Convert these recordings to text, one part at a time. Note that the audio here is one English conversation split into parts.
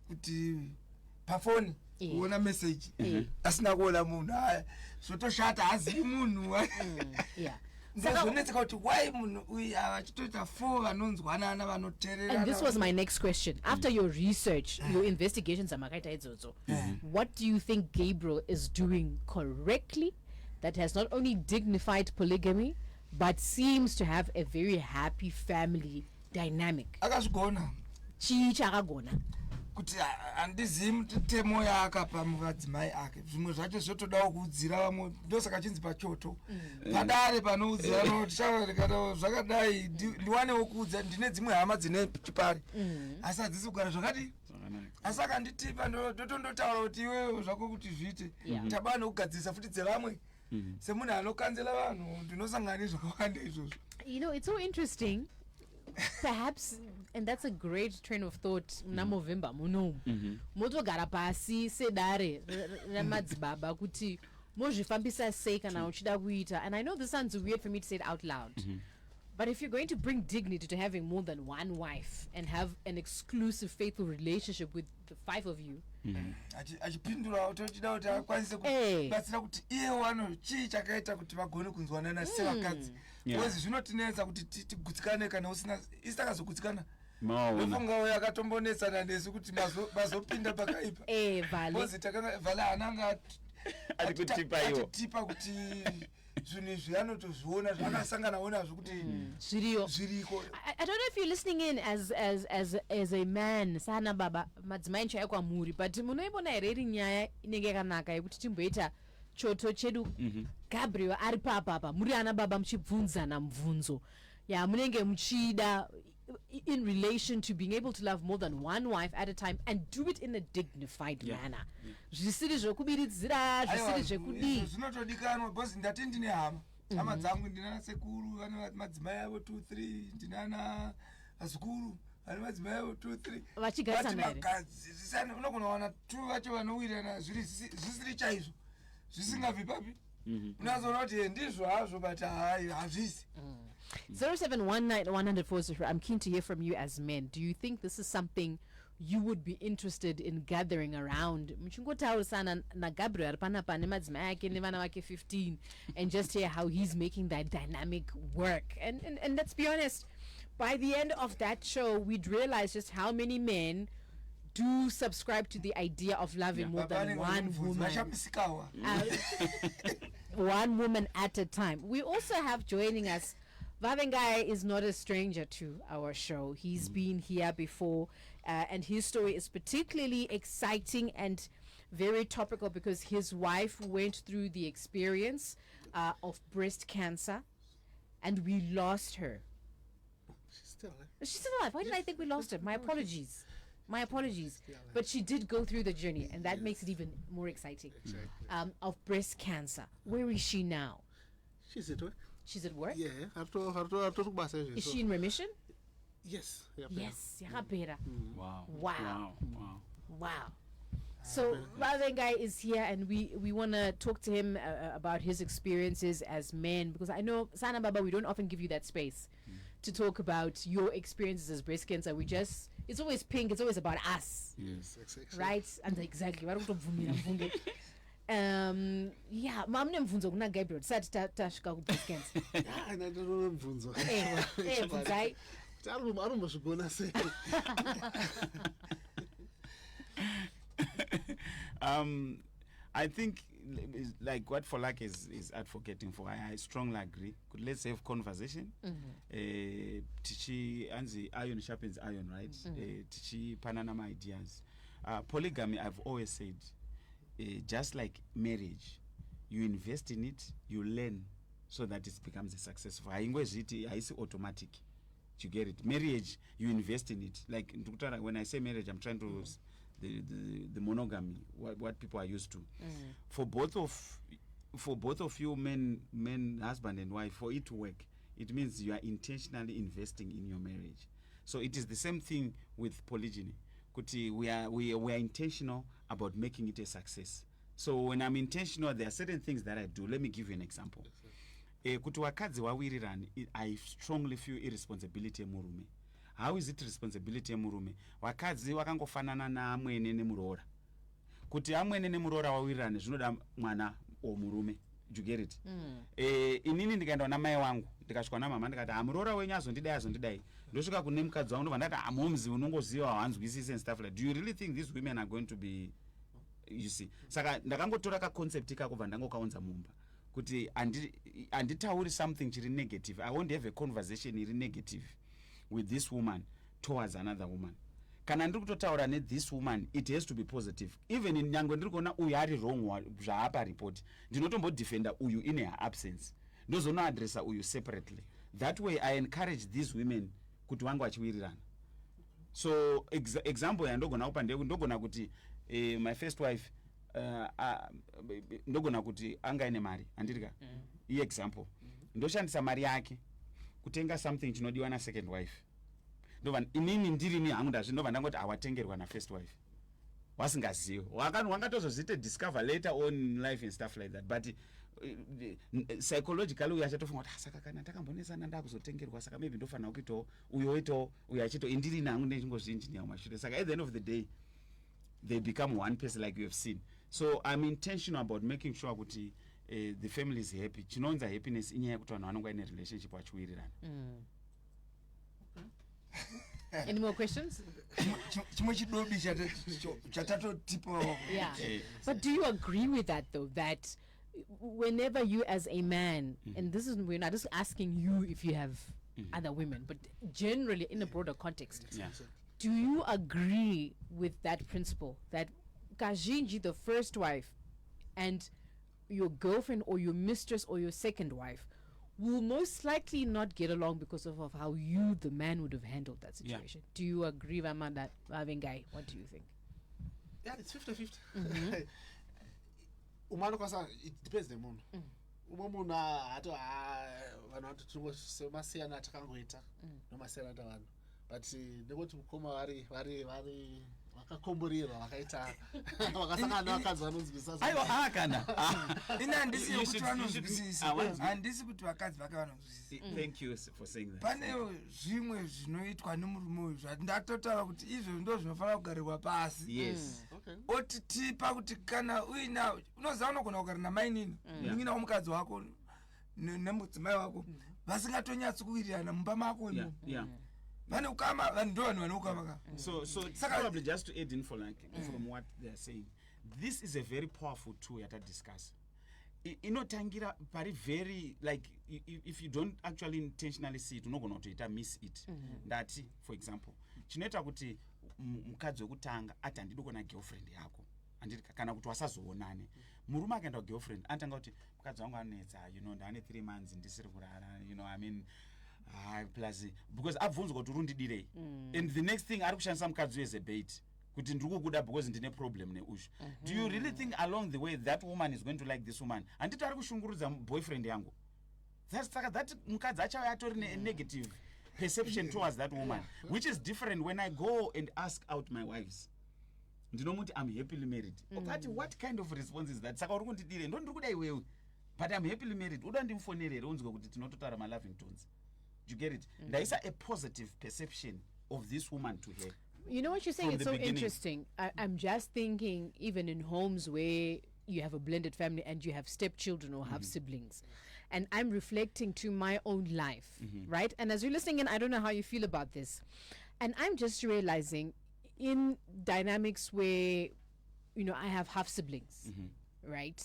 kuti pafoni uona message asina kuona munhu haya zvotoshata hazivi munhu ndozvonetseka kuti why munhu uyu achitoita 4 vanonzwanana vanoteerera. And this was my next question. After your research, your investigations amakaita idzodzo, what do you think Gabriel is doing correctly that has not only dignified polygamy but seems to have a very happy family dynamic? Akazvigona Chii chakagona kuti handizivi mitemo yaakapa mumadzimai ake. Zvimwe zvacho zvotodawo kuudzira vamwe, ndosaka chinzi pachoto padare panoudzira noti chakarekata zvakadai ndiwanewo kuudza. Ndine dzimwe hama dzine chipari asi hadzisi kugara zvakati, asi akanditipa ndotondotaura kuti iwewe zvako kuti zviite tabaa nokugadzirisa futi dzevamwe semunhu anokanzela vanhu ndinosangana nezvakawanda izvozvo. You know, it's so interesting. Perhaps, and that's a great train of thought. November muno motogara pasi sedare ramadzibaba kuti mozvifambisa sei kana uchida kuita. And I know this sounds weird for me to say it out loud, but if you're going to bring dignity to having more than one wife and have an exclusive faithful relationship with the 5 of you, achipindura tochida kuti akwanise kubatsira kuti iye wano chii chakaita kuti vagone kunzwanana sevakadzi. Because zvinotinetsa kuti tigutsikane kana usina isakazogutsikana nofungawo yakatombonetsana nesu kuti mazopinda pakaipa. Because takanga vala ananga atitipa kuti zvinhu izvi anotozviona zvakasangana onazvo kuti zviriko. I don't know if you're listening in as a man sana baba madzimai nchaya kwamuri, but munoibona here iri nyaya inenge yakanaka yekuti timboita choto chedu Gabriel ari papa muri ana baba muchibvunzana mubvunzo munenge muchida in relation to being able to love more than one wife at a time and do it in a dignified manner. Zvisiri zvokubiridzira, zvisiri zvekudii. Zvinotodikanwa because ndati ndine hama dzangu, ndinana sekuru vane madzimai avo 2 3, ndinana azukuru vane madzimai avo 2 3 vachigarisana here. Unogona wana 2 vacho vanowirana zvisiri chaizvo zvisingabvi papi. Unazoona kuti ndizvo hazvo but hazvisi. 07191044. I'm keen to hear from you as men. Do you think this is something you would be interested in gathering around? Muchingotaurisana na Gabriel ari panapa nemadzimai ake nevana vake 15 and just hear how he's making that dynamic work. And let's be honest, by the end of that show, we'd realize just how many men do subscribe to the idea of loving more than one woman. One woman at a time. We also have joining us, Vavengai is not a stranger to our show. He's been here before, and his story is particularly exciting and very topical because his wife went through the experience of breast cancer, and we lost her. She's still alive. She's still alive. Why did I think we lost her? My apologies. My apologies. But she did go through the journey, and that makes it even more exciting. Exactly. Of breast cancer. Where is she now? She's at work. She's at work? Yeah. Is she in remission? Yes. Yes. Wow. So Vavengai is here, and we want to talk to him about his experiences as men, because I know Sana Baba, we don't often give you that space to talk about your experiences as breast cancer. It's always pink, it's always about us. Yes, exactly. Right? And exactly. Mamne mvunzo kuna Gabriel sati tashika ku breast cancer. I don't know mvunzo. Mvunzai. Arumashibona sei. I think like what Folake is advocating for, I strongly agree. Let's have conversation. Tichi anzi iron sharpens iron, right? Tichi pananama ideas. Polygamy, I've always said, just like marriage, you invest in it, you learn so that it becomes a successful. I say automatic. You get it. Marriage, you invest in it. Like when I say marriage, I'm trying to the monogamy, what people are used to. For both of you men, husband and wife, for it to work, it means you are intentionally investing in your marriage. So it is the same thing with polygyny. We are intentional about making it a success. So when I'm intentional, there are certain things that I do. Let me give you an example. Kuti wakadzi wawirirani, I strongly feel irresponsibility emurume. how is it responsibility yemurume? Vakadzi vakangofanana naamwene nemuroora. Kuti amwene nemuroora wawirirane zvinoda mwana womurume. You get it? Inini ndikaenda namai wangu ndikasvika namama ndikati muroora wenyu azondidai ndosvika kune mukadzi wangu ndobva ndati hamumzi unongoziva hawanzwisisi and stuff like. Do you really think these women are going to be, you see? Saka ndakangotora kaconcept kakubva ndangokaunza mumba kuti handitauri something chiri negative. I won't have a conversation iri negative with this woman towards another woman. Kana ndiri kutotaura this woman, it has to be positive. Even in nyangwe ndiri kuona uyu ari wrong zvaapa report, ndinotombodefenda uyu in her absence, ndozonoadressa uyu separately. That way I encourage these women kuti wangu vachiwirirana. So example yandogona kupa ndogona kuti my first wife ndogona kuti anga ine mari handirika i example ndoshandisa mari yake kutenga something chinodiwa na second wife. Ndova inini ndirini hangu ndazvinova ndangoti awatengerwa na first wife wasingazivi wangatozozviite discover later on in life and stuff like that, but psychologically uyu achatofunga kuti saka kana takambonesana ndakuzotengerwa saka maybe ndofanira kuitawo uyo achito indirini hangu ndechingozviinjinia mumashure. Saka at the end of the day they become one person like you have seen. So I'm intentional about making sure kuti the family is happy. Chinounza happiness inyaya yekuti vanhu vanonga ine relationship vachiwirirana. Any more questions? Chimwe chidobi chatatotipa. Yeah. But do you agree with that though, that whenever you as a man, and this is, we're not just asking you if you have other women, but generally in a broader context, do you agree with that principle that kazhinji, the first wife, and your girlfriend or your mistress or your second wife will most likely not get along because of how you, the man, would have handled that situation? Do you agree, Vama, that Vengai? What do you think? Yeah, it's 50-50. Umano kwasa, it depends the moon. Umamunhu hato vanhu vatomasiyana atakangoita nomasiyana ata vanhu, but nekuti mukoma vari vakakomborirwa vakaita vakasangana nevakadzi vanonzwisisa. Aiwa kana ini handisi yokuti vanonzwisisa, handisi kuti vakadzi vake vanonzwisisa. Thank you for saying that. Pane zvimwe zvinoitwa nemurume uyu zvandatotaura kuti izvo ndo zvinofanira kugarirwa pasi. Yes. Otitipa kuti kana uina unoziva unogona kugara namai nini uinawo mukadzi wako nemudzimai wako vasingatonyatsi kuwirirana mumba mako imo. Vane ukama, vanhu ndo vanhu vane ukama. So probably just to add in from what they are saying, this is a very powerful tool yata discuss. Inotangira pari very, like, if you don't actually intentionally see it, unogona kutoita miss it. Ndati, for example, chinoita kuti mukadzi wekutanga ati handidi kuona girlfriend yako, kana kuti wasazoonane. Murume akaenda girlfriend anotanga kuti mukadzi wangu anetsa, ndane 3 months ndisiri kurara, I mean, plus because abvunzwa kuti urundidirei, and the next thing ari kushandisa mukadzi as a bait kuti ndiri kukuda because ndine problem neushu. Do you really think along the way that woman is going to like this woman? Handiti ari kushungurudza boyfriend yangu. Saka that mukadzi achava atori negative perception towards that woman, which is different when I go and ask out my wives. Ndinomuti I'm happily married. Okati what kind of response is that? Saka uri kundidire ndo ndiri kuda iwewe, but I'm happily married. Uda ndimfonerere unzwe kuti tinototaura my loving tones. You get it? There is a positive perception of this woman to her. You know what you're saying? It's so interesting. I'm just thinking, even in homes where you have a blended family and you have stepchildren or have siblings, and I'm reflecting to my own life, right? And as you're listening in, I don't know how you feel about this, and I'm just realizing in dynamics where, I have half siblings, right?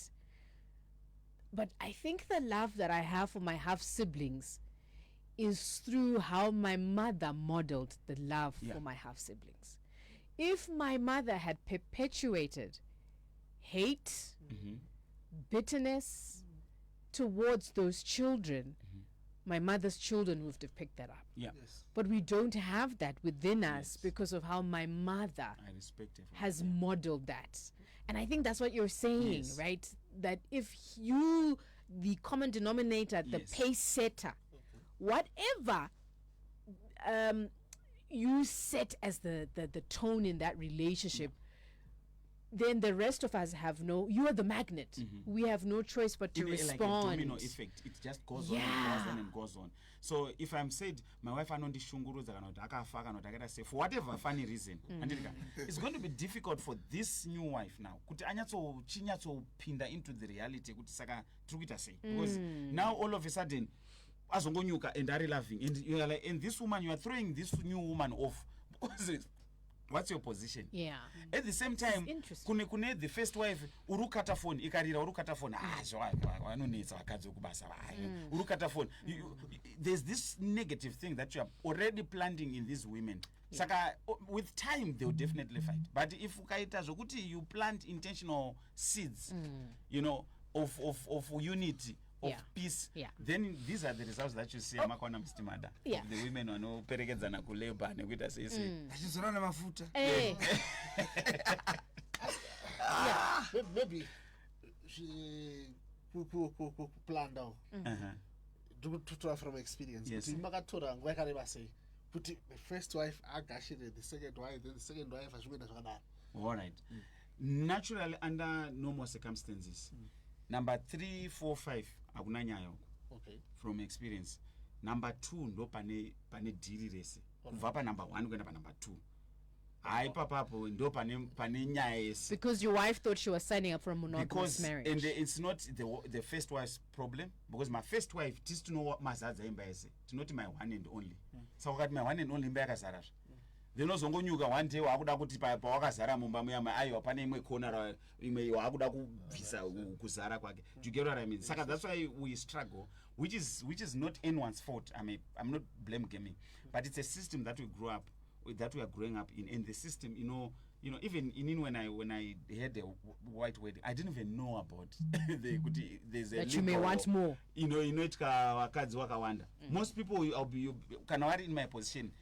But I think the love that I have for my half siblings is through how my mother modeled the love for my half siblings. If my mother had perpetuated hate, bitterness towards those children, my mother's children would have picked that up. But we don't have that within us because of how my mother has modeled that. And I think that's what you're saying, right? That if you, the common denominator, the pace setter, whatever you set as the tone in that relationship, then the rest of us have no, you are the magnet. We have no choice but to In respond. like a domino effect, it just goes on and goes on and goes on. So if I'm said my wife anondishungurudza kana kuti akafa kana kuti akaita sei for whatever funny reason, it's going to be difficult for this new wife now kuti chinyatsopinda into the reality kuti saka tiri kuita sei, because now all of a sudden azongonyuka and are loving, and you are like, and this woman, you are throwing this new woman off because what's your position? Yeah. At the same time, kune the first wife urukata phone ikarira urukata phone vanonetsa vakadzi okubasa urukata phone. There's this negative thing that you are already planting in these women. Saka with time they will definitely fight. But if ukaita zvokuti you plant intentional seeds, you know, of unity, of peace, then these are the results that you see amakwana mstimada of the women vanoperekedzana kuleba nekuita sei achizorana mafuta. Maybe planned out to from experience. Yes. Kuti makatora nguva yakareba sei kuti the first wife agashire the second wife, then the second wife azvikuenda zvakadaro. All right. Naturally, under normal circumstances, number 3, 4, 5 hakuna nyaya huko. Okay. From experience. Number 2 ndo pane diri rese. Kubva pa number 1 kuenda pa number 2. Hai papapo ndo pane nyaya yese. Because your wife thought she was signing up for a monogamous marriage. And it's not the first wife's problem, because my first wife used to know what mazadza imba yese. It's not my one and only. So wakati my one and only imba yakazara. Then ozongonyuka one day wakuda kuti pa wakazara mumba muyama aiwa pane imwe corner imwe wakuda kubvisa kuzara kwake. Do you get what I mean? Saka that's why we struggle, which is not anyone's fault. I'm not blame gaming, but it's a system that we grew up that we are growing up in. And the system, you know, even when I had the white wedding, I didn't even know about there's a that you may want more. You know it wakadzi wakawanda. Most people you can worry in my position.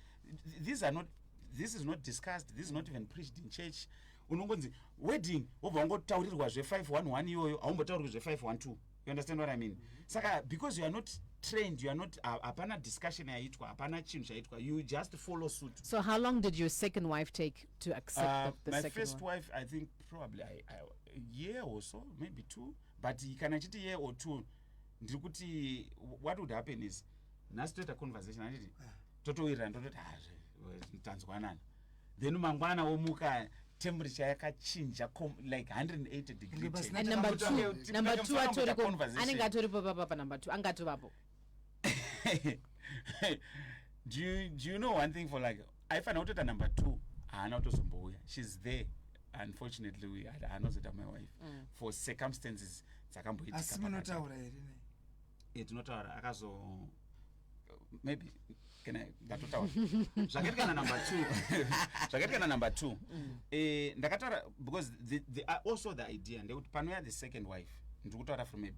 This is not discussed. This is not even preached in church. Unongonzi wedding obva ngotaurirwa zve 511 iyoyo aumbotaurirwa zve 512. You understand what I mean? Saka because you are not trained, you are not apana discussion yaitwa, apana chinhu chaitwa, you just follow suit. So how long did your second wife take to accept the my second first one? wife, I think probably a year or so, maybe 2, but kana chiti year or 2 ndiri kuti what would happen is nasitoita conversation anditi totowirirana tototi tanzwanana, then mangwana womuka temperature yakachinja like 180 degrees. And number two atoriko anenge atoripo papa number 2 angatovapo. Do you know one thing, for like if I noted a number 2 haana kutozombouya, she's there. Unfortunately we anozota my wife for circumstances dzakamboitika. Asi munotaura here ne? Tinotaura akazo maybe ndatotaura zvakaitwa na number 2 ndakataura because also the idea ndekuti panouya the second wife ndiri kutaura from a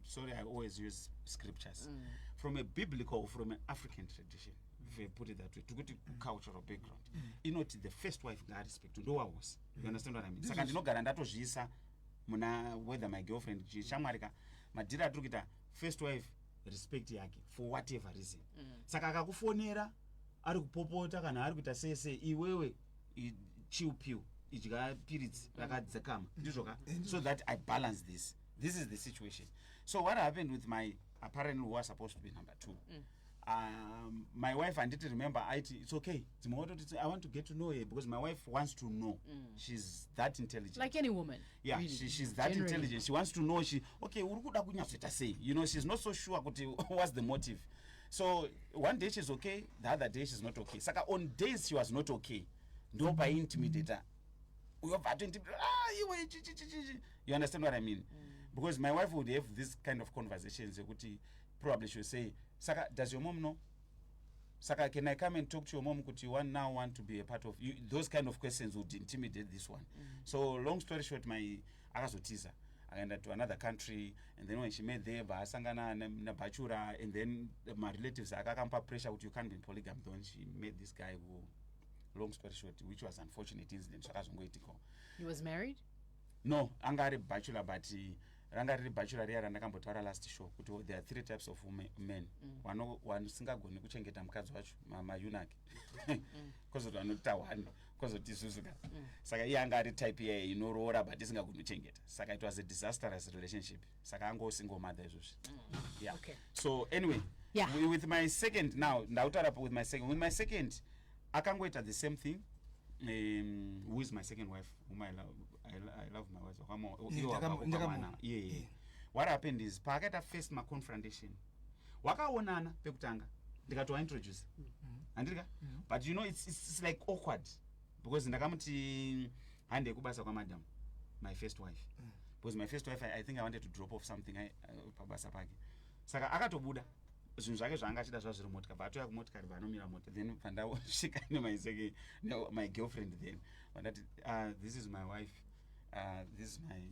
sorry, I always use scriptures from a biblical or from an African tradition, if I put it that way, to go to cultural background. Inoti the first wife ngarespect ndo wahosi. You understand what I mean? Saka ndinogara ndatozviisa muna whether my girlfriend chamwarika madhira atiri kuita first wife respect yake for whatever reason. Saka akakufonera ari kupopota kana ari kuita sese iwewe chiupiu idya piritsi rakadzekama ndizvoka, so that I balance this. This is the situation. So what happened with my apparently who was supposed to be number 2, my wife, I didn't remember it's okay, I want to get to know her because my wife wants to know. She's that intelligent, like any woman. Yeah, really, she's that generally intelligent. She wants to know. Okay, urikuda kunyatsota sei, you know, she's not so sure what's the motive. So one day she's okay, the other day she's not okay. Saka on days she was not okay, ndo pa intimidator. You understand what I mean? Because my wife would have this kind of conversations. Probably she would say, Saka, does your mom know? Saka, can I come and talk to your mom? Could you now want to be a part of you? Those kind of questions would intimidate this one. So long story short, my akazotiza I ended to another country, and then when she made there, Basangana na Bachura, and then my relatives akakampa pressure you can't be polygam. Then she made this guy who, long story short, which was unfortunate incident. He was married? No, angari bachelor, but rangari bachelor riya randakambotaura last show kuti there are 3 types of men. One singagoni kuchengeta mukadzi wacho mayunaki because vanota one kwazoti isusu ka saka iye anga ari type iye inoroora but isingagoni kuchengeta saka it was a disastrous relationship saka ango single mother izvozvi yeah Okay. so anyway Yeah. with my second now ndautaura with my second akangoita the same thing who is my second wife whom I love my wife yeah. What happened is paakaita first confrontation wakaonana pekutanga ndikatointroduce andika but you know it's like awkward because ndakamuti hande kubasa kwa madam my first wife because my first wife I think I wanted to drop off something pabasa pake saka akatobuda zvinhu zvake zvanga achida zvazviri motikari atoya kumotikari vanomira mota then pandasvika my girlfriend then vandati this is my wife this is my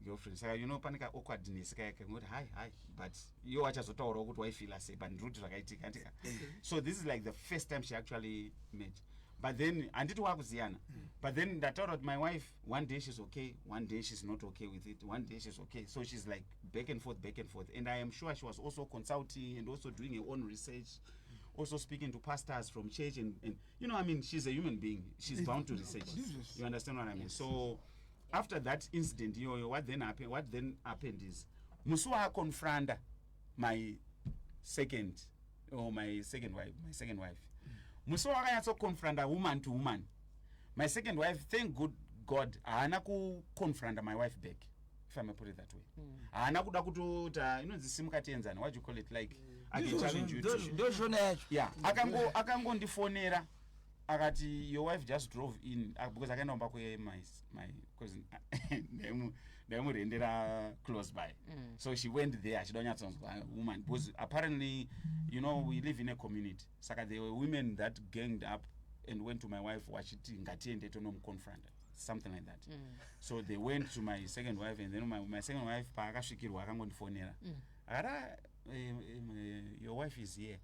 girlfriend saka you know panika awkwardness kayake ngoti hi but iwo achazotaurawo kuti waifila sei but ndiruti zvakaitika andika so this is like the first time she actually met but then handiti wakuziyana but then ndataura kuti my wife one day she's okay one day she's not okay with it one day she's okay so she's like back and forth and I am sure she was also consulting and also doing her own research also speaking to pastors from church and you know I mean she's a human being she's bound to research you understand what I mean so after that incident what then happened is musi wakonfronta my second wife musi wakanyatsokonfronta woman to woman my second wife thank God haana kukonfronta my wife back if I may put it that way haana kuda kutota inonzi simukatienzana what do you call it like I can challenge you to ndoshona yacho yeah akangondifonera akati your wife just drove in because akaenda kumba my cousin ndaimurendera close by so she went there achidonyatsonzwa woman because apparently you know we live in a community saka there were women that ganged up and went to my wife wachiti ngatiende tonomuconfronta something like that so they went to my second wife and then my second wife paakasvikirwa akangondifonera akati your wife is here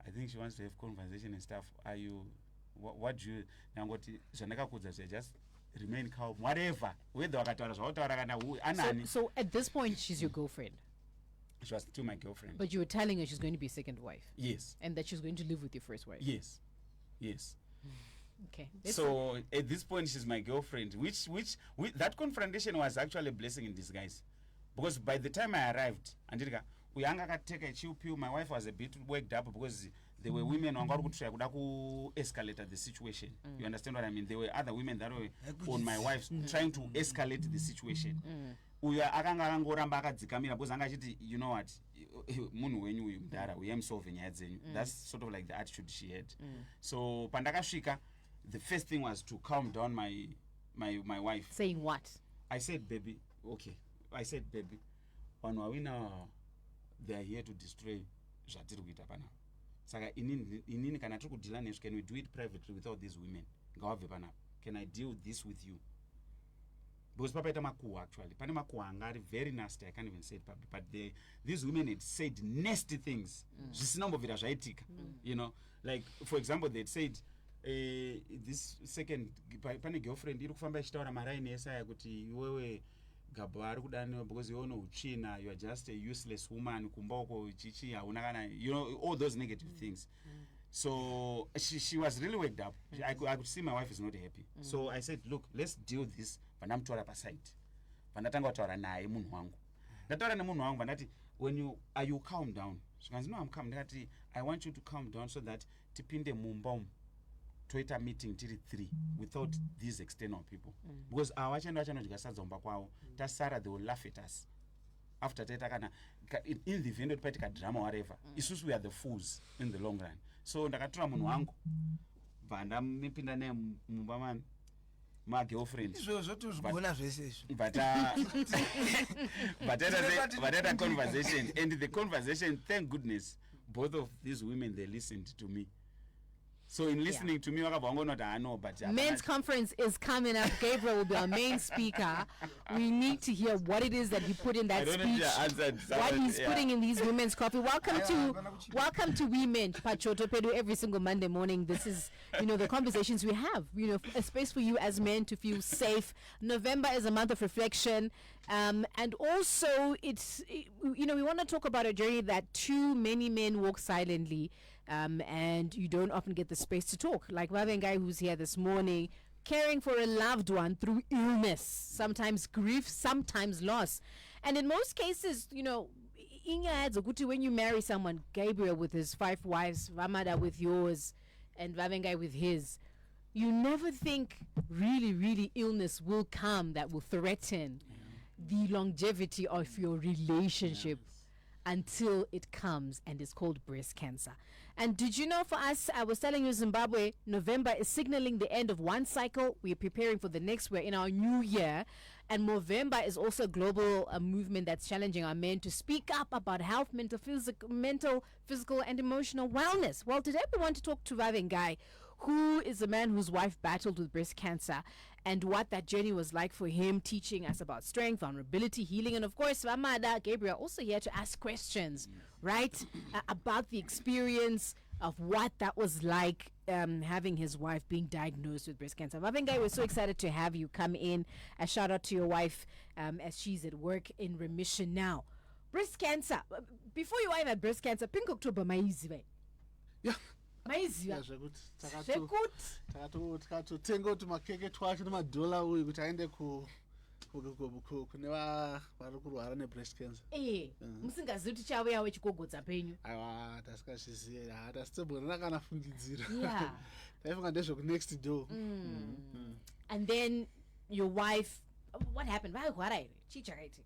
I think she wants to have conversation and stuff are you what do you nangoti zvandakakudza just remain calm whatever whether wakataura zvawataura kana anani So at this point she's your girlfriend she was still my girlfriend but you were telling her she's going to be a second wife yes and that she's going to live with your first wife yes okay so at this point she's my girlfriend which that confrontation was actually a blessing in disguise because by the time I arrived andika uyanga akateka ichiupiu my wife was a bit worked up because there were women wanga vari kutsvaya kuda ku-escalate the situation you understand what I mean there were other women that were on my wife trying to escalate the situation uyo akanga akangoramba akadzikamira because anga achiti you know what munhu wenyu uyu mudhara uye musolve nyaya dzenyu that's sort of like the attitude she had so pandakasvika the first thing was to calm down my wife saying what I said baby vanhu wawina they are here to destroy zvatiri kuita panapa saka inini kana tiri kudhila nezvo can we do it privately without these women ngawabve panapa can I deal this with you because papaita makuhwa actually pane makuhwa anga ari very nasty I can't even say it public but these women had said nasty things zvisina kumbobvira zvaitika you know like for example they'd said this second pane girlfriend iri kufamba ichitaura maraini esaya kuti iwewe gabo ari kudaniwa because you know uchina you are just a useless woman kumba uko chichi hauna kana you know all those negative things so she was really worked up I could see my wife is not happy so I said look let's deal this vandamutora paside vandatanga kutaura naye munhu wangu ndataura nemunhu wangu vandati are you calm down zvikanzi no I'm calm ndakati I want you to calm down so that tipinde mumba umu toita meeting tiri 3 without these external people because avachaenda vachanodya sadza mumba kwavo tasara they will laugh at us after taita kana in the event kuti paitika drama whatever isusu we are the fools in the long run so ndakatora munhu wangu bva ndamipinda naye mumba magirlfriend izvozvo tozvigona zvese izvo but conversation and the conversation thank goodness both of these women they listened to me so in listening to me wakabva wangonoti no but men's conference is coming up Gabriel will be our main speaker we need to hear what it is that he put in that speech what he's putting in these women's coffee welcome to Women Pachoto Pedu every single Monday morning this is you know the conversations we have you know a space for you as men to feel safe November is a month of reflection and also it's you know we want to talk about a journey that too many men walk silently and you don't often get the space to talk like Guy who's here this morning caring for a loved one through illness, sometimes grief, sometimes loss. And in most cases, you know, when you marry someone, Gabriel with his 5 wives, Vamada with yours, and Vavengai with his, you never think really illness will come that will threaten the longevity of your relationship until it comes, and it's called breast cancer. And did you know, for us, I was telling you, Zimbabwe, November is signaling the end of one cycle. We're preparing for the next. We're in our new year. And Movember is also a global movement that's challenging our men to speak up about health, mental, physical, and emotional wellness. Well, today we want to talk to Vavengai, who is a man whose wife battled with breast cancer, and what that journey was like for him, teaching us about strength, vulnerability, healing, and of course, Vamada, Gabriel, also here to ask questions, right, about the experience of what that was like, having his wife being diagnosed with breast cancer. Vavengai, we're so excited to have you come in. A shout out to your wife as she's at work in remission now. Breast cancer. Before your wife had breast cancer, Pink October, maiziwe. Yeah. Maiziwe. Zvekuti takatotenga kuti makeke twacho nemadhola uyu kuti aende kune vari kurwara nebreast cancer. Musingazivi kuti chauya wechikogodza penyu. Aiwa, tasikazvizive, tasitembonana kana fungidzira. Yeah. Taifunga ndezveku-next door. And then your wife, what happened? Vairwara here? Chii chakaitika?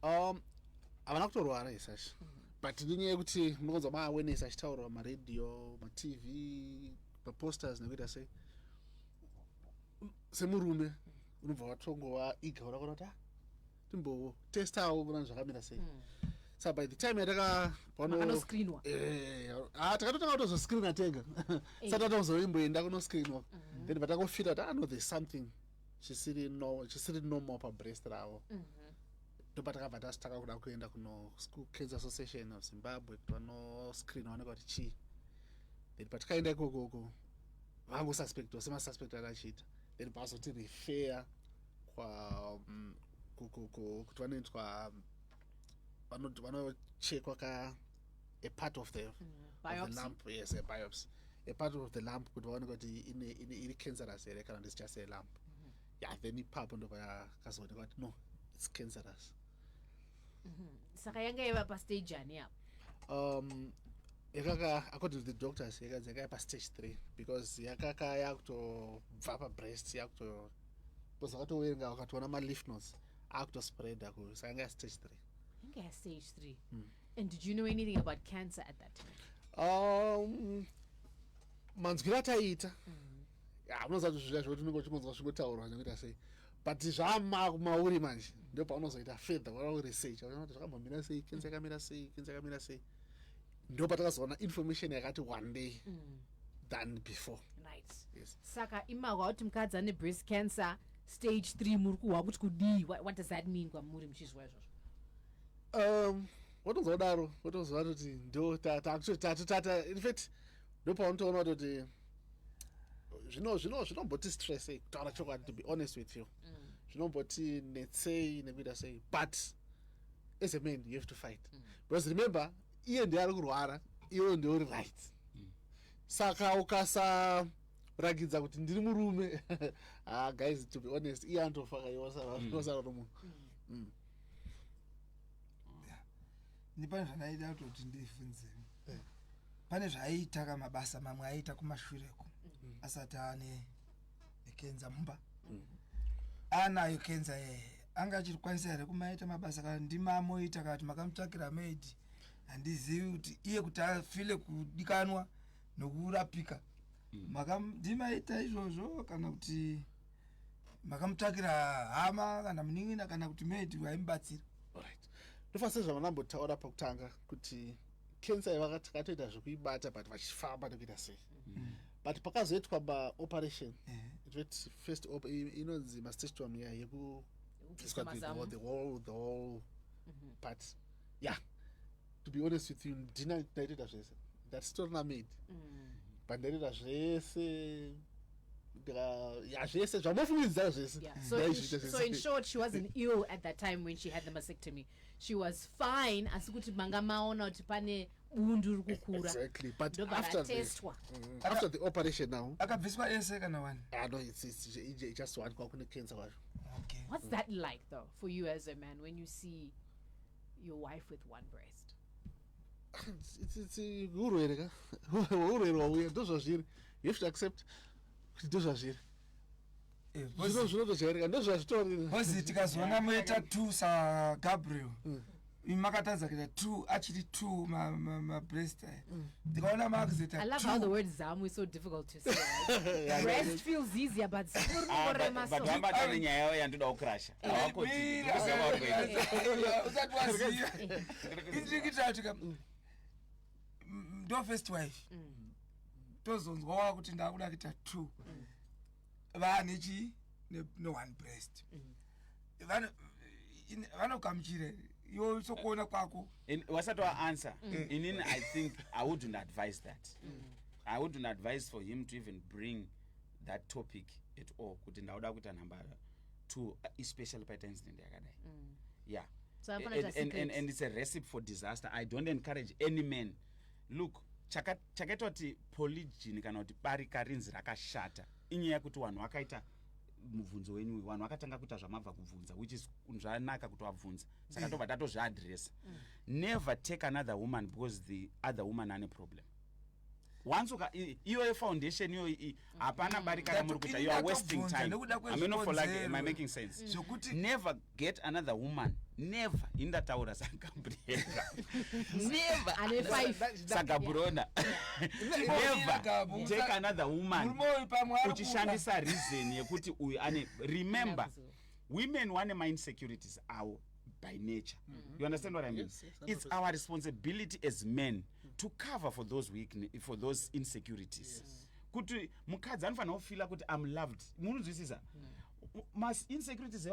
Havana kutorwara isachi. But nenyaya yekuti munokonzwa ma-awareness achitaurwa maradhiyo, matv, maposters nekuita sei. Semurume unobva watongova iga urakona kuti timbotestawo kuna zvakamira sei. So by the time Makanoskrinwa. takatotanga kutozoskrina tega. Saka tozomboenda kunoskrinwa. Then patakofira kuti no, there's something chisiri normal pabreast ravo. Ndopatakabva tasitaka kuda kuenda kuno Cancer Association of Zimbabwe kuti vanoskrina vaoneka kuti chii. Then patakaenda ikokoko vangosuspectwa semasuspect akachiita. Then pasoti refer kuti vanoitwa vanochekwa a part of the lump. Yes, a biopsy. A part of the lump kuti vaoneka kuti iri cancerous here kana it's just a lump. Yeah, then ipapo ndo pakazooneka kuti no, it's cancerous. Saka yanga yava pastage ani apo? According to the doctors, yanga yapa stage 3 because yakutobva pabreast because vakatoverenga vakatoona ma-lymph nodes akutospread ako, saka yanga stage 3. Yanga ya stage 3. And did you know anything about cancer at that time? Manzwira ataiita unoziva kuti zvizva zvoti unenge uchingonzwa zvingotaurwa nekuita sei, but zvamauri manje ndo paunozoita further wara research kuti zvakambomira sei, cancer yakamira sei, ndo patakazoona information yakati one day than before. Right. Yes. Saka imagwa kuti mukadzi ane breast cancer stage 3 muri kuhwa kuti kudii? What does that mean kwamuri muchizwa izvozvo? Wotozodaro wotozova kuti ndo tatata in fact ndo paunotoona kuti zvinomboti stress kutaura chokwadi, to be honest with you. Zvinomboti netsei nekuita sei, but as a man you have to fight. Because remember, iye ndiye ari kurwara, iwe ndiye uri right. Saka ukasarakidza kuti ndiri murume, guys, to be honest, iye anotofaka yosara nomunhu. Ndipane zvanaida kutoti ndifunzire. Pane zvaiita kamabasa mamwe aiita kumashureko asati ane cancer mumba. Anayo cancer anga achikwanisa here kumaita mabasa kana ndimamoita kana kuti makamutsvakira maid. Handizivi kuti iye kuti afile kudikanwa nokurapika ndimaita izvozvo kana kuti makamutsvakira hama kana munin'ina kana kuti maid waimubatsira. Ndofa sezvavanambotaura pakutanga kuti cancer vakatoita zvekuibata but vachifamba nekuita sei. But pakazoitwa maoperation, first inonzi mastectomy yekuiswa the whole part. Yeah, to be honest with you, ndaitoita zvese, ndatorina maid, but ndaitoita zvese zvese zvamofungidzira zvese. So in short, she wasn't ill at that time when she had the mastectomy. She was fine, asi kuti manga maona kuti pane bundu riri kukura Exactly. But ndobva after the, ratestwa after the operation now, akabviswa ese kana wani. no, it's just one kwakune cancer kwacho. Okay. What's that like though for you as a man when you see your wife with one breast? It's urwere ka. Urwere wauya ndozvazviri. You have to accept kuti ndozvazviri. Zvinotojairika ndozvazvitori. Bozi tikazoona muita 2 sa Gabriel. Makatadza kuita 2 actually 2 ma breast. Ndikaona makuzita 2. I love how the word zamu is so difficult to say. Right? Breast feels easier but but wambata nenyaya yandoda kukrasha usati waziya indirikita tika ndo first wife tozonzwa kuti ndakuda kuita 2 vanechi no-one breast vanogamuchire iwo sokuona kwako wasati waanswer inini I think I wouldn't advise that. I wouldn't advise for him to even bring that topic at all kuti ndauda kuita number 2 especially paita incident yakadai. Yeah. So and it's a recipe for disaster. I don't encourage any man. Look, chakaita kuti polygyny kana kuti barika rinzi rakashata inyaya yekuti vanhu vakaita mubvunzo wenyu vanhu vakatanga kuita zvamabva kubvunza which is zvanaka kuti wabvunza saka tobva tatozviadresa. Never take another woman because the other woman ane problem. Once iyo foundation iyo hapana barika ramuri kuita, you are wasting time. I mean, for like, am I making sense? Never get another woman. Never in that hour as Gabriela. Never. Sagabrona. Never take another woman. Uchishandisa reason yekuti uane. Remember, women want mind securities are by nature. You understand what I mean? Yes, it's our responsibility as men to cover for those for those insecurities. Kuti mukadzi anofanira kufila kuti I'm loved. Munozwisisa? Mas insecurities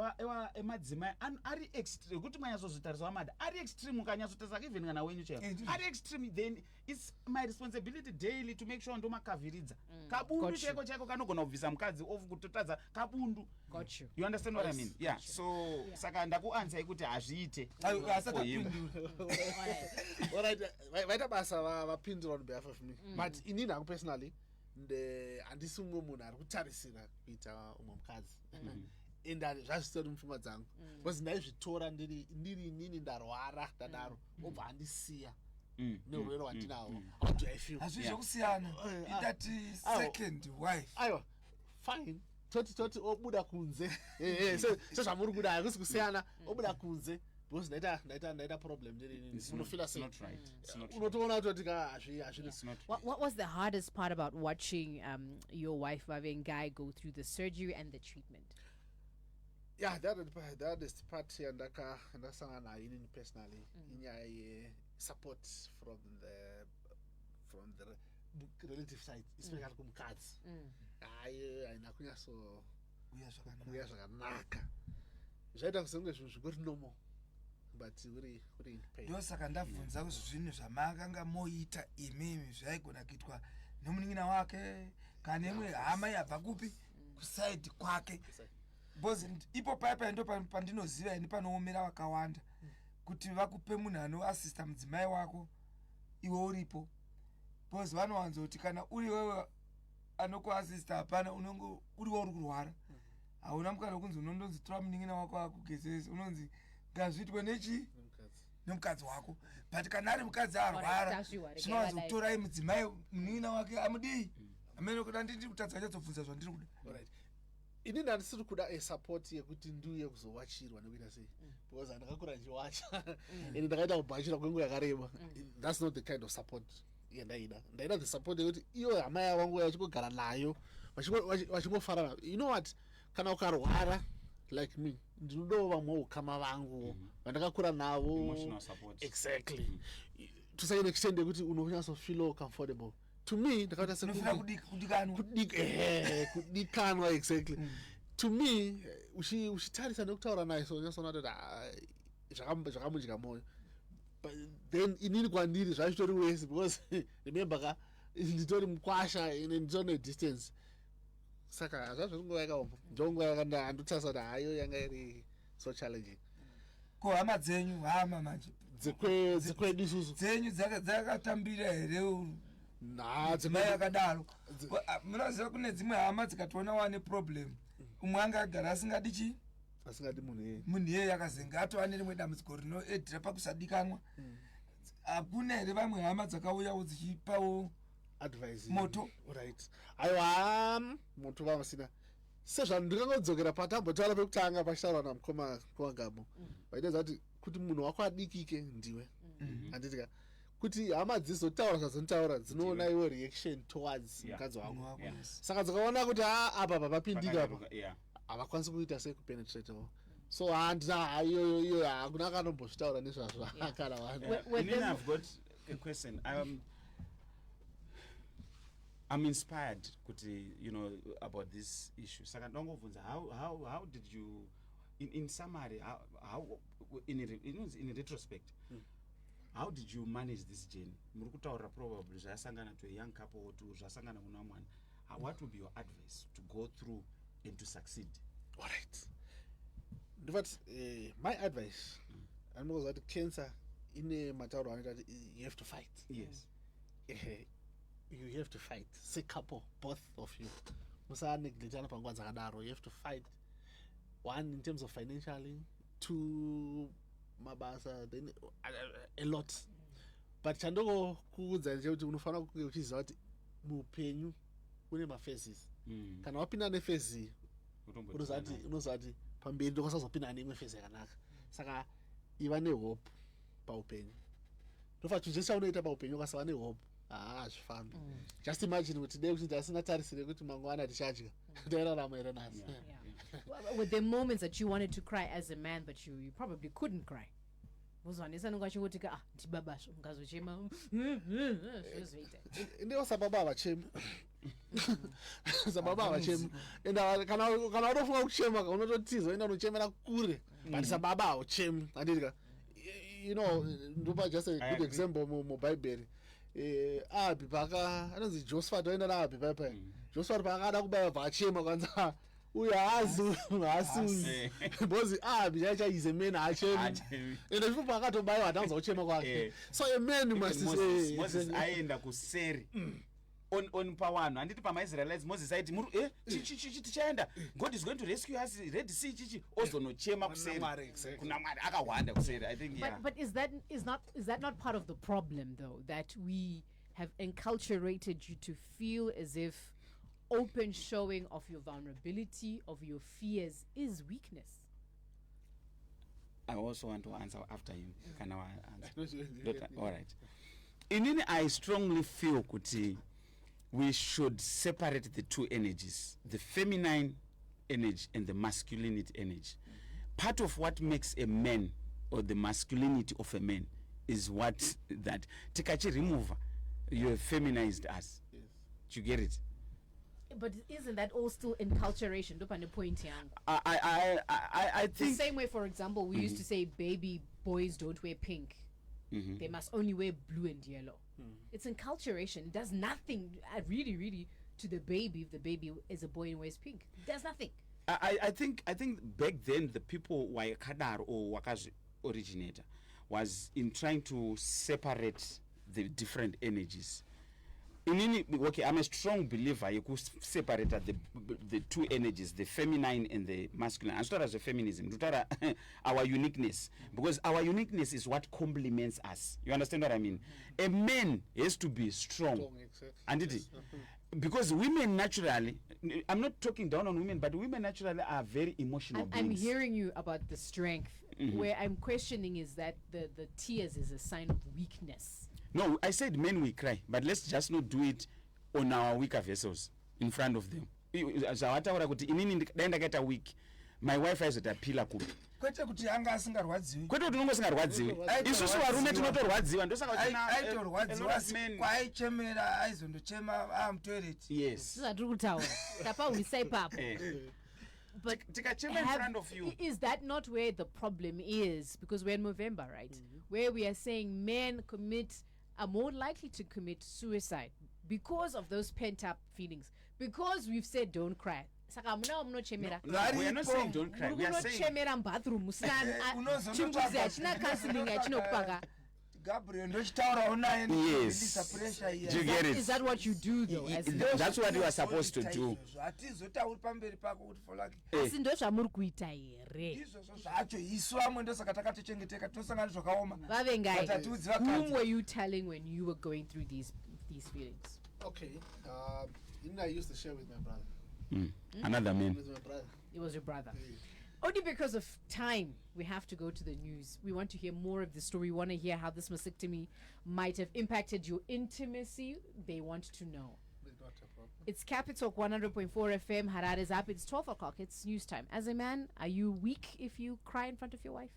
emadzimai ari extreme kuti manyazozvitariswa amada ari extreme ukanyazotasa even kana wenyu chero ari extreme, then it's my responsibility daily to make sure ndomakavhiridza kabundu cheko chako kanogona kubvisa mukadzi off kutotadza kabundu. Got you. You understand what I mean? Yeah. So saka ndakuansa kuti hazviite. Alright, vaita basa vapindura on behalf of me. But inini hangu personally handisi umwe munhu ari kutarisira kuita umwe mukadzi. And zvazvitori mupfungwa dzangu because ndaizvitora ndiri inini ndarwara dadaro obva handisiya neurwere hwandinahwo. How do I feel? hazvizvo kusiyana itati second wife. Aiwa, fine. Toti obuda kunze sezvamuri kuda hakusi kusiyana obuda kunze because ndaita problem ndiri unofila sei unotoona kuti hazvina. What was the hardest part about watching your wife Vavengai go through the surgery and the treatment? Yeah, that is the part ndakasangana nayo inini personally inyaya ye-support from the relative side especially kumukadzi. Hayi haina kunyaso kuya zvakanaka zvaita kusenge zvinhu zvikuri normal but uri in pain. Ndosaka ndabvunza kuti zvinhu zvamakanga moita imimi zvaigona kuitwa nomunin'ina wake kana nemwe hama yabva kupi kusaidi kwake. Because ipo paipa ndo pandinoziva ini panoomera vakawanda kuti vakupe munhu anoasista mudzimai wako iwe uripo. Because vanowanzoti kana uri wewe anokuasista hapana unonge uriwo uri kurwara hauna mukana kunzi unondonzi tora munin'ina wako akugezese unonzi ngazviitwe nemukadzi wako. But kana ari mukadzi arwara zvinowanza kutorai mudzimai munin'ina wake amudii amene kuti anditi kutadza chatsobvunza zvandiri kuda. Inini handisiri kuda support yekuti ndiuye kuzowachirwa nekuita sei because handakakura ndichiwacha and ndakaita kubhachira kwenguva yakareba. That's not the kind of support yandaida. Ndaida the support yekuti iyo hama yavangu vachingogara nayo vachingofara nayo. You know what, kana ukarwara like me ndinodawo vamwe ukama vangu vandakakura navo. Emotional support. Exactly. To say an extent yekuti unonyasofeel comfortable. To me, ndakaita kudikanwa exactly. To me, uchitarisa nekutaura naye so nyasona kuti zvakamudya moyo. But then inini kwandiri zvazvitori wese because remember nditori mukwasha nditone distance. Saka zvazvinguva yakaoma ndonguva yakanda andotarisa kuti hayo yanga iri so challenging. Ko hama dzenyu hama manje dzekwedu isusu dzenyu dzakatambira here nah dzimai akadaro munoziva kune dzimwe hama dzikatoona wane problem umwe anga agara asingadi chii asingadi munhu iyeye akazenga atova nerimwe dambudziko rinoedhira pakusadikanwa hakuna here vamwe hama dzakauyawo dzichipawo advice moto right aiwa moto vamasina sezvandikangodzokera patambotaura pekutanga pachitaura namukoma kwagamo vaitedza kuti munhu wako adikike ndiwe handitika kuti hama dzizotaura zvadzinotaura dzinoona iwe reaction towards mukadzi wako saka dzikaona kuti apa papapindika apa havakwanisi kuita sei kupenetratawo so handina iyoyo hakuna akanombozvitaura nezvazvo akara I've got a question. I'm inspired kuti about this issue. Saka ndongobvunza how did you in summary how in retrospect how did you manage this journey? Muri kutaura probably zvasangana to a young couple to zvasangana kuna mwana. What would be your advice to go through and to succeed? All right. But my advice, I know that cancer in a matter of you have to fight. Yes. You have to fight. Say couple, both of you. You have to fight. One in terms of financially, two mabasa, then a lot. But chandoko kuudza nje unofana kuchiziva kuti mupenyu une maphases. Kana wapinda nephase unozati pamberi ndokasazopinda neimwe phase yakanaka. Saka iva nehope paupenyu. Ndofa chinhu chese chaunoita paupenyu ukasava nehope zvifambi. Just imagine kuti dei kuti tasingatarisire kuti mangwana tichadya. Ndoirarama ere nhasi. With the moments that you wanted to cry as a man but you probably couldn't cry. Uzwanisa nongachingotika ndibabasho ngazochema zvozoita. Ndiwo sababa avachemi. Sababa avachemi. Enda kana unofunga kuchema unototiza enda unochemera kure. But sababa avachemi. Andika ndopa just a good example mu Bible. Abi paka anonzi Josephat oenda naabi papa. Josephat pakada kubaya vachema kwanza. Uyazi bozi bichacha is a man achemi and if pakatobayiwa hatanza kuchema kwake so a man must say Moses aenda kuseri on pawano anditi pamaIsraelites Moses aiti tichaenda God is going to rescue us Red Sea chichi ozonochema kuseri kuna Mwari akawanda kuseri I think but is that not part of the problem though that we have enculturated you to feel as if open showing of your vulnerability, of your fears, is weakness? I also want to answer after you. Can I answer? All right. In I strongly feel kuti we should separate the two energies, the feminine energy and the masculinity energy. Part of what makes a man or the masculinity of a man is what that tikachi remove you have feminized us. Yes. Do you get it? But isn't that all still enculturation? Point I think the same way, for example, we used to say baby boys don't wear pink. They must only wear blue and yellow. It's enculturation. It does nothing really to the baby if the baby is a boy and wears pink. It does nothing. I think back then the people were kadar or wakazi originator was in trying to separate the different energies. Okay, I'm a strong believer you could separate the two energies, the feminine and the masculine. As far as the feminism, our uniqueness, because our uniqueness is what complements us. You understand what I mean? A man has to be strong, and because women naturally, I'm not talking down on women, but women naturally are very emotional beings. I'm hearing you about the strength. Where I'm questioning is that the tears is a sign of weakness. No, I said men we cry, but let's just not do it on our weaker vessels in front of them. My wife has a pillar cook. kwete kuti anga asingarwadziwi kwete kuti unongo singarwadziwi isusu varume tinotorwadziwa ndosaka aitorwadziwa kwaichemera aizondochema amutoilet yes zvatiri kutaura tapaurisa ipapo But in front of you. Is that not where the problem is? Because we're in November, right? Where we are saying men are more likely to commit suicide because of those pent-up feelings. Because we've said don't cry. We are not saying don't cry. We are saying bathroom. Gabriel ndochitaurawo naye Yes. ndikureleasa pressure Do you iya get it? Is that what you do though? As That's what you are supposed to do. hatizotauri pamberi pako kuti Folake asi ndo zvamuri kuita here izvozvo zvacho isu vamwe ndosaka takatochengeteka tinosangana zvakaoma vavengai But hatiudzi whom vakadzi were you telling when you were going through these feelings? Okay. Didn't I used to share with my brother? Another man. With my brother. It was your brother. Yeah. Only because of time, we have to go to the news. We want to hear more of the story. We want to hear how this mastectomy might have impacted your intimacy. They want to know. Not a problem. It's Capital 100.4 FM. Harare is up. It's 12 o'clock. It's news time. As a man, are you weak if you cry in front of your wife?